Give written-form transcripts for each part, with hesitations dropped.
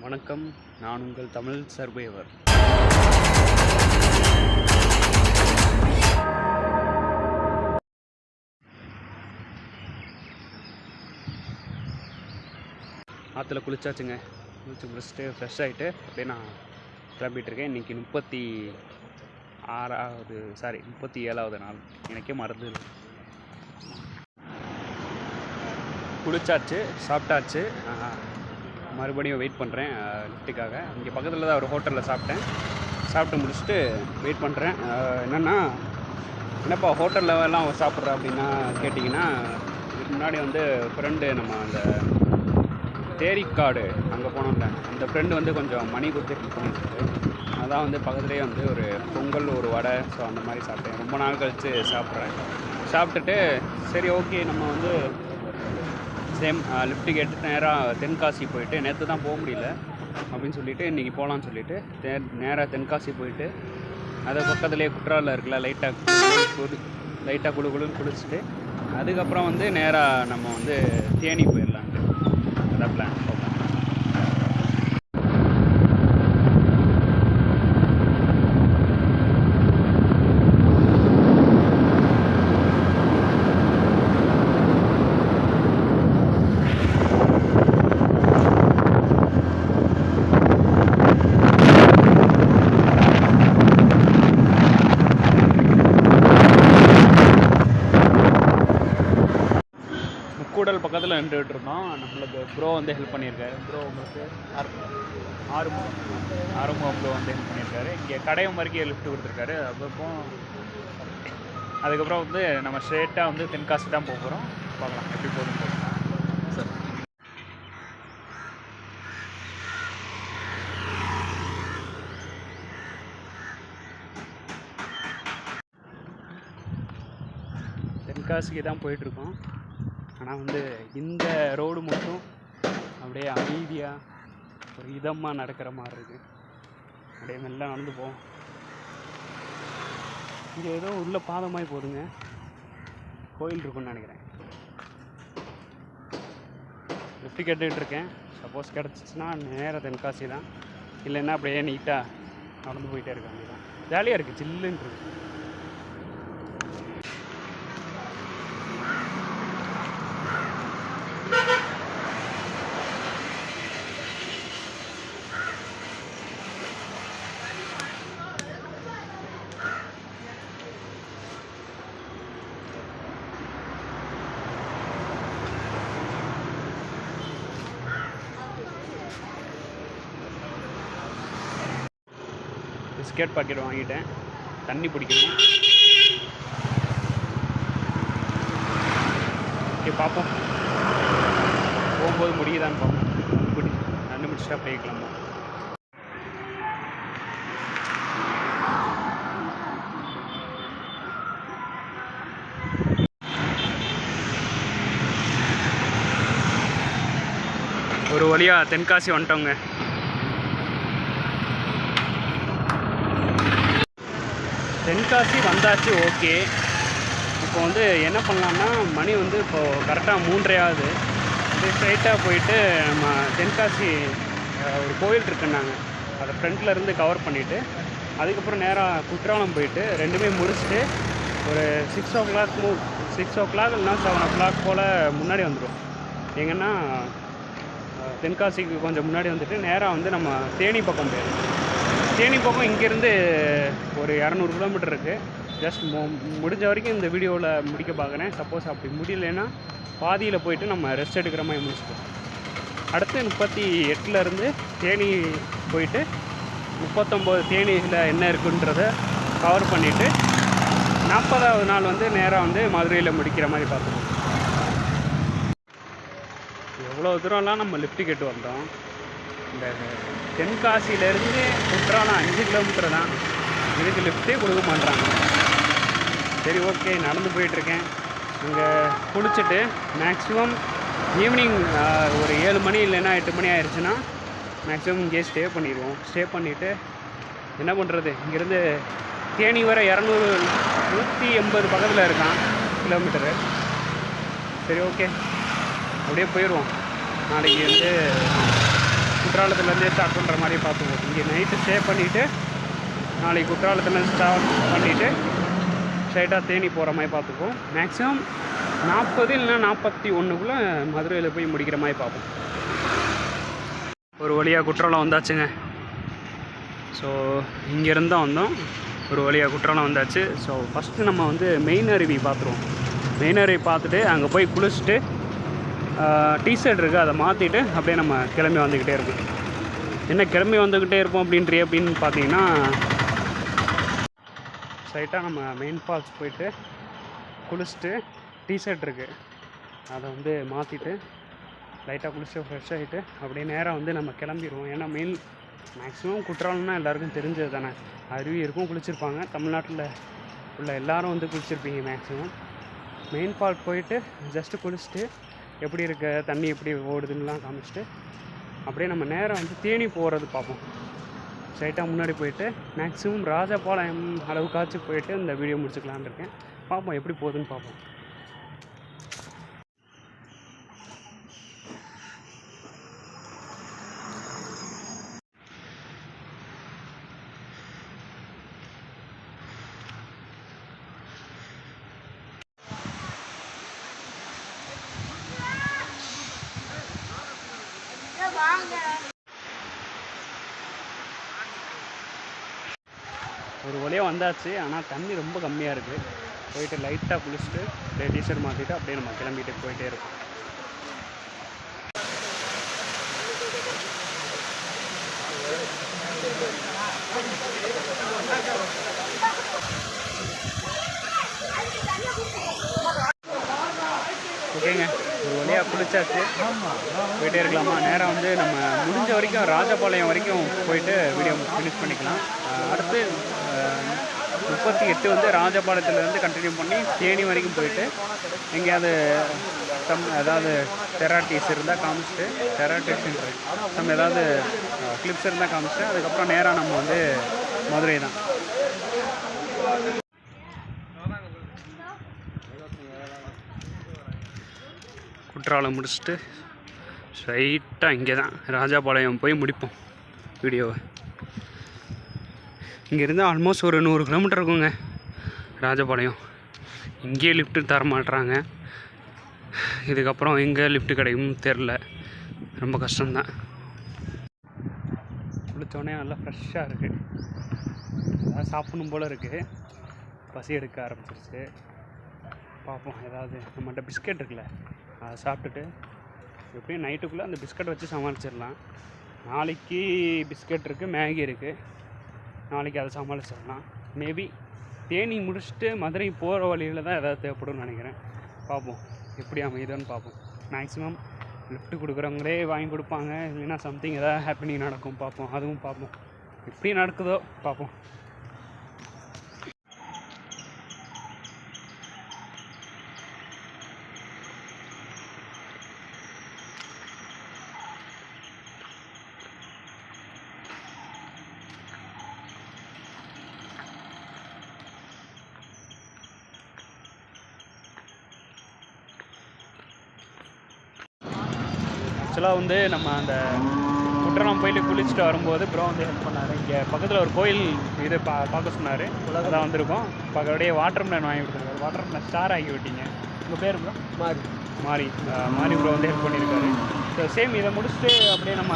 வணக்கம், நான் உங்கள் தமிழ் சர்வைவர். ஆற்றுல குளிச்சாச்சுங்க. குளிச்சு முடிச்சுட்டு ஃப்ரெஷ் ஆகிட்டு அப்படியே நான் கிளம்பிகிட்ருக்கேன். இன்றைக்கி 37வது நாள். எனக்கே மறந்துது. குளிச்சாச்சு, சாப்பிட்டாச்சு. மறுபடியும் வெயிட் பண்ணுறேன் லிஃப்ட்டுக்காக. இங்கே பக்கத்தில் தான் ஒரு ஹோட்டலில் சாப்பிட்டேன். சாப்பிட்டு முடிச்சுட்டு வெயிட் பண்ணுறேன். என்னப்பா ஹோட்டலில் எல்லாம் சாப்பிட்ற அப்படின்னா கேட்டிங்கன்னா, இதுக்கு முன்னாடி வந்து ஃப்ரெண்டு நம்ம அந்த தேரிக்காடு அங்கே போனோம்ல, அந்த ஃப்ரெண்டு வந்து கொஞ்சம் மணி கொடுத்து ஹெல்ப் பண்ணிட்டு, அதான் வந்து பக்கத்துலேயே வந்து ஒரு பொங்கல், ஒரு வடை, ஸோ அந்த மாதிரி சாப்பிட்டேன். ரொம்ப நாள் கழித்து சாப்பிட்றேன். சாப்பிட்டுட்டு சரி ஓகே நம்ம வந்து லிஃப்ட்டுக்கு எடுத்து நேராக தென்காசி போயிட்டு, நேற்று தான் போக முடியல அப்படின்னு சொல்லிவிட்டு இன்றைக்கி போகலான்னு சொல்லிவிட்டு நேராக தென்காசி போயிட்டு, அது பக்கத்துலேயே குற்றாலில் இருக்குல்ல, லைட்டாக குளுன்னு குளிச்சுட்டு அதுக்கப்புறம் வந்து நேராக நம்ம வந்து தேனி போயிடலான்ட்டு அதான் பிளான். கூடல் பக்கத்தில் நின்றுட்டு இருந்தோம். நம்மளுக்கு ப்ரோ வந்து ஹெல்ப் பண்ணியிருக்காரு. ப்ரோ உங்களுக்கு ஆறுமுகம் ப்ரோ வந்து ஹெல்ப் பண்ணியிருக்காரு. இங்கே கடையம் வரைக்கும் லிஃப்ட் கொடுத்துருக்காரு. அதுக்கப்புறம் வந்து நம்ம ஸ்ட்ரெயிட்டாக வந்து தென்காசி தான் போக போகிறோம். பார்க்கலாம் எப்படி போகுதுன்னு சார். தென்காசிக்கு தான் போயிட்டுருக்கோம். ஆனால் வந்து இந்த ரோடு மட்டும் அப்படியே அமைதியாக ஒரு இதமாக நடக்கிற மாதிரி இருக்குது. அப்படியே மெல்ல நடந்து போவோம். இங்கே ஏதோ உள்ள பாதமாகி போகுதுங்க. கோயில் இருக்குன்னு நினைக்கிறேன். லிஃப்ட் கேட்டுக்கிட்டு இருக்கேன். சப்போஸ் கிடச்சிச்சின்னா நேராக தென்காசி தான், இல்லைன்னா அப்படியே நீட்டாக நடந்து போயிட்டே இருக்காங்க. தான் ஜாலியாக இருக்குது, சில்லுன்னு இருக்குது. பிஸ்கெட் பாக்கெட் வாங்கிட்டேன். தண்ணி பிடிக்கணும். ஓகே பார்ப்போம், போகும்போது முடியுதான்னு பார்ப்போம். தண்ணி பிடிச்சிட்டா அப்படியே கிளம்பும். ஒரு வழியாக தென்காசி வந்துட்டோங்க. தென்காசி வந்தாச்சு. ஓகே, இப்போ வந்து என்ன பண்ணலான்னா, மணி வந்து இப்போது கரெக்டாக 3:30 ஆகுது. அப்படியே ஸ்ட்ரைட்டாக போயிட்டு நம்ம தென்காசி ஒரு கோயில் இருக்குன்னாங்க, அதை ஃப்ரண்ட்டில் இருந்து கவர் பண்ணிவிட்டு அதுக்கப்புறம் நேராக குற்றாலம் போயிட்டு ரெண்டுமே முடிச்சுட்டு ஒரு 6 o'clock இல்லைனா 7 o'clock போல் முன்னாடி வந்துடும். எங்கன்னா தென்காசிக்கு கொஞ்சம் முன்னாடி வந்துட்டு நேராக வந்து நம்ம தேனி பக்கம் போயிடும். தேனி பக்கம் இங்கேருந்து ஒரு 200 கிலோமீட்டர் இருக்குது. ஜஸ்ட் முடிஞ்ச வரைக்கும் இந்த வீடியோவில் முடிக்க பார்க்குறேன். சப்போஸ் அப்படி முடியலைன்னா பாதியில் போயிட்டு நம்ம ரெஸ்ட் எடுக்கிற மாதிரி முடிச்சுப்போம். அடுத்து 38லேருந்து தேனி போயிட்டு 39 தேனியில் என்ன இருக்குன்றதை கவர் பண்ணிவிட்டு 40வது நாள் வந்து நேராக வந்து மதுரையில் முடிக்கிற மாதிரி பார்த்துப்போம். எவ்வளோ தூரம்லாம் நம்ம லிஃப்ட் கேட்டு வந்தோம். இந்த தென்காசியிலேருந்து குற்றாலம் 5 கிலோமீட்டர் தான். இதுக்கு லிஃப்ட்டே கொடுக்க மாட்டாங்க. சரி ஓகே, நடந்து போயிட்டுருக்கேன். இங்கே குளிச்சுட்டு மேக்ஸிமம் ஈவினிங் ஒரு 7 மணி இல்லைன்னா 8 மணி ஆயிடுச்சுன்னா மேக்ஸிமம் இங்கே ஸ்டே பண்ணிடுவோம். ஸ்டே பண்ணிவிட்டு என்ன பண்ணுறது, இங்கேருந்து தேனி வர 180 பக்கத்தில் இருக்கான் கிலோமீட்டரு. சரி ஓகே, அப்படியே போயிடுவோம். நாளைக்கு வந்து குற்றாலத்துலேருந்தே ஸ்டார்ட் பண்ணுற மாதிரி பார்த்துக்குவோம். இங்கே நைட்டு ஸ்டே பண்ணிவிட்டு நாளைக்கு குற்றாலத்துலேருந்து ஸ்டார்ட் பண்ணிவிட்டு ஸ்ட்ரைட்டாக தேனி போகிற மாதிரி பார்த்துக்குவோம். மேக்ஸிமம் 40 இல்லைன்னா 41க்குள்ளே மதுரையில் போய் முடிக்கிற மாதிரி பார்ப்போம். ஒரு வழியாக குற்றாலம் வந்தாச்சுங்க. ஸோ இங்கேருந்து தான் வந்தோம். ஒரு வழியாக குற்றாலம் வந்தாச்சு. ஸோ ஃபஸ்ட்டு நம்ம வந்து மெயின் அருவி பார்த்துருவோம். மெயின் அருவி பார்த்துட்டு அங்கே போய் குளிச்சுட்டு டிஷர்ட் இருக்குது அதை மாற்றிட்டு அப்படியே நம்ம கிளம்பி வந்துக்கிட்டே இருக்கோம். என்ன கிளம்பி வந்துக்கிட்டே இருப்போம் அப்படின்னு பார்த்தீங்கன்னா ஸ்ட்ரைட்டாக நம்ம மெயின் ஃபால்ஸ் போயிட்டு குளிச்சுட்டு டிஷர்ட் இருக்குது அதை வந்து மாற்றிட்டு லைட்டாக குளிச்சுட்டு ஃப்ரெஷ் ஆகிட்டு அப்படியே நேராக வந்து நம்ம கிளம்பிடுவோம். ஏன்னா மேக்ஸிமம் குற்றாலம்னா எல்லாருக்கும் தெரிஞ்சது தானே. அருவி இருக்கும், குளிச்சிருப்பாங்க. தமிழ்நாட்டில் உள்ள எல்லோரும் வந்து குளிச்சிருப்பீங்க மேக்ஸிமம். மெயின் ஃபால்ஸ் போயிட்டு ஜஸ்ட்டு குளிச்சுட்டு எப்படி இருக்க தண்ணி எப்படி ஓடுதுன்னெலாம் காமிச்சிட்டு அப்படியே நம்ம நேராக வந்து தேனி போகிறது பார்ப்போம். ஸ்ட்ரைட்டாக முன்னாடி போயிட்டு மேக்ஸிமம் ராஜபாளையம் அளவுக்காச்சும் போயிட்டு இந்த வீடியோ முடிச்சுக்கலான்னு இருக்கேன். பார்ப்போம் எப்படி போகுதுன்னு பார்ப்போம். ஒரு வழியாக வந்தாச்சு. ஆனால் தண்ணி ரொம்ப கம்மியாக இருக்குது. போயிட்டு லைட்டாக குளிச்சுட்டு அப்படியே டிஷர்ட் மாற்றிட்டு அப்படியே நம்ம கிளம்பிட்டு போயிட்டே இருக்கோம். ஓகேங்க, ஒரு வழியாக குளிச்சாச்சு. போயிட்டே இருக்கலாமா? நேராக வந்து நம்ம முடிஞ்ச வரைக்கும் ராஜபாளையம் வரைக்கும் போயிட்டு வீடியோ ஃபினிஷ் பண்ணிக்கலாம். அடுத்து 38 வந்து ராஜபாளையத்துலேருந்து கண்டினியூ பண்ணி தேனி வரைக்கும் போயிட்டு எங்கேயாவது ஏதாவது டெராட்டிஸ் இருந்தால் காமிச்சிட்டு நம்ம ஏதாவது கிளிப்ஸ் இருந்தால் காமிச்சிட்டு அதுக்கப்புறம் நேராக நம்ம வந்து மதுரை தான். குற்றாலம் முடிச்சுட்டு ஸ்ட்ரைட்டாக இங்கே தான் ராஜபாளையம் போய் முடிப்போம் வீடியோவை. இங்கேருந்து ஆல்மோஸ்ட் ஒரு 100 கிலோமீட்டர் இருக்குங்க ராஜபாளையம். இங்கேயே லிஃப்ட்டு தர மாட்டுறாங்க. இதுக்கப்புறம் எங்கே லிஃப்ட்டு கிடைக்கும் தெரில, ரொம்ப கஷ்டம்தான். குளித்தோடனே நல்லா ஃப்ரெஷ்ஷாக இருக்குது. ஏதாவது சாப்பிடணும் போல் இருக்குது. பசி எடுக்க ஆரம்பிச்சிருச்சு. பார்ப்போம், ஏதாவது நம்மகிட்ட பிஸ்கெட் இருக்குல்ல அதை சாப்பிட்டுட்டு எப்படியும் நைட்டுக்குள்ளே அந்த பிஸ்கட் வச்சு சமாளிச்சிடலாம். நாளைக்கு பிஸ்கட் இருக்குது, மேகி இருக்குது. நாளைக்கு அதை சமாளிச்சிடலாம். மேபி தேனி முடிச்சுட்டு மதுரை போகிற வழியில் தான் எதாவது தேவைப்படும்னு நினைக்கிறேன். பார்ப்போம் எப்படி அமையுதுன்னு பார்ப்போம். மேக்ஸிமம் லிஃப்ட்டு கொடுக்குறவங்களே வாங்கி கொடுப்பாங்க, இல்லைன்னா சம்திங் எதாவது ஹேப்பனிங் நடக்கும். பார்ப்போம், அதுவும் பார்ப்போம். எப்படி நடக்குதோ பார்ப்போம். ஆக்சுவலாக வந்து நம்ம அந்த குற்றாலம் போயிட்டு குளிச்சுட்டு வரும்போது ப்ரோ வந்து ஹெல்ப் பண்ணார். இங்கே பக்கத்தில் ஒரு கோயில் இது பார்க்க சொன்னார். தான் வந்திருக்கோம். பக்கத்துடைய வாட்டர் மெலன் வாங்கி கொடுத்துருக்காரு. வாட்டர் மெலன் ஸ்டார் ஆகி விட்டீங்க. உங்கள் பேர் ப்ரோ? மாரி ப்ரோ வந்து ஹெல்ப் பண்ணியிருக்காரு. ஸோ சேம் இதை முடிச்சுட்டு அப்படியே நம்ம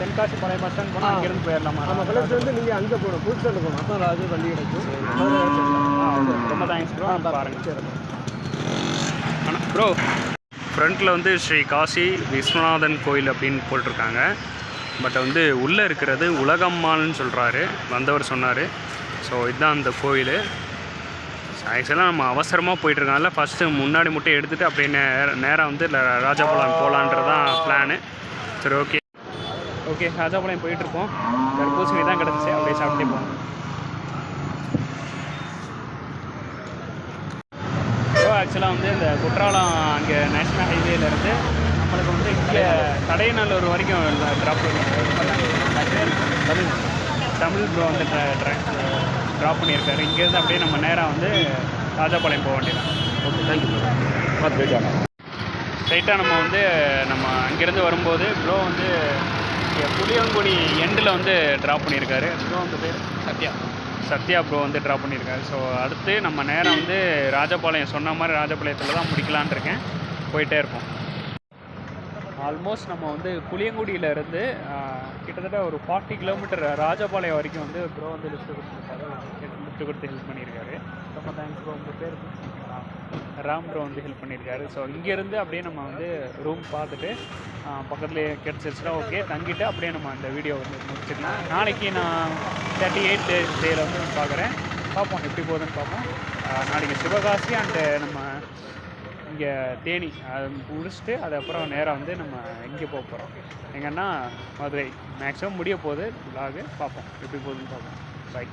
தென்காசி பழைய பஸ் ஸ்டாண்ட் போனால் அங்கேருந்து போயிடலாமா? நம்ம பிளஸ் வந்து நீங்கள் அங்கே போகணும், புது ஸ்டாண்டு போகணும். அப்போ ராஜு வண்டி கிடைக்கும். ரொம்ப தேங்க்ஸ் ப்ரோ. பாருங்கள் ஆனால் ப்ரோ ஃப்ரண்ட்டில் வந்து ஸ்ரீ காசி விஸ்வநாதன் கோயில் அப்படின்னு போட்டிருக்காங்க. பட் வந்து உள்ளே இருக்கிறது உலகம்மாள்னு சொல்கிறாரு வந்தவர் சொன்னார். ஸோ இதுதான் அந்த கோயில். ஆக்சுவலாக நம்ம அவசரமாக போயிட்டுருக்காங்கல்ல, ஃபஸ்ட்டு முன்னாடி மட்டும் எடுத்துகிட்டு அப்படியே நேராக வந்து ராஜபாளையம் போகலான்றதான் பிளானு. சரி, ஓகே ராஜபாளையம் போயிட்டுருக்கோம். தர்பூசணி தான் கிடச்சிச்சு, அப்படியே சாப்பிட்டே போகணும். ஆக்சுவலாக வந்து இந்த குற்றாலம் அங்கே நேஷ்னல் ஹைவேலேருந்து நம்மளுக்கு வந்து இங்கே கடையநல்லூர் வரைக்கும் ட்ராப் தமிழ் ப்ரோ வந்து ட்ராப் பண்ணியிருக்காரு. இங்கேருந்து அப்படியே நம்ம நேராக வந்து ராஜபாளையம் போக வேண்டியதான். Okay, thank you bro. ஸ்ட்ரைட்டாக நம்ம வந்து நம்ம அங்கேருந்து வரும்போது ப்ரோ வந்து இங்கே புளியங்குடி எண்டில் வந்து ட்ராப் பண்ணியிருக்காரு. ப்ரோ அந்த பேர் சத்யா ப்ரோ வந்து ட்ராப் பண்ணியிருக்காரு. ஸோ அடுத்து நம்ம நேரம் வந்து ராஜபாளையம் சொன்ன மாதிரி ராஜபாளையத்தில் தான் முடிக்கலான் இருக்கேன். போயிட்டே இருப்போம். ஆல்மோஸ்ட் நம்ம வந்து புளியங்குடியிலேருந்து கிட்டத்தட்ட ஒரு 40 கிலோமீட்டர் ராஜபாளையம் வரைக்கும் வந்து ப்ரோ வந்து லிஃப்ட் கொடுத்துருக்காரு. லிஃப்ட் கொடுத்து ஹெல்ப் பண்ணியிருக்காரு. ரொம்ப தேங்க்ஸ் ப்ரோ. உங்கள் பேர் ராம் ப்ரோ வந்து ஹெல்ப் பண்ணியிருக்காரு. ஸோ இங்கேருந்து அப்படியே நம்ம வந்து ரூம் பார்த்துட்டு பக்கத்துலேயே கிடச்சிருச்சுன்னா ஓகே தங்கிட்டு அப்படியே நம்ம அந்த வீடியோ வந்து முடிச்சுக்கலாம். நாளைக்கு நான் 38 டேயில் வந்து பார்க்குறேன். பார்ப்போம் எப்படி போகுதுன்னு பார்ப்போம். நாளைக்கு சிவகாசி அண்டு நம்ம இங்கே தேனி அது முடிச்சுட்டு அதுக்கப்புறம் நேராக வந்து நம்ம இங்கே போக போகிறோம். எங்கன்னா மதுரை. மேக்ஸிமம் முடிய போகுது விலாகு. பார்ப்போம் எப்படி போகுதுன்னு பார்ப்போம். பை.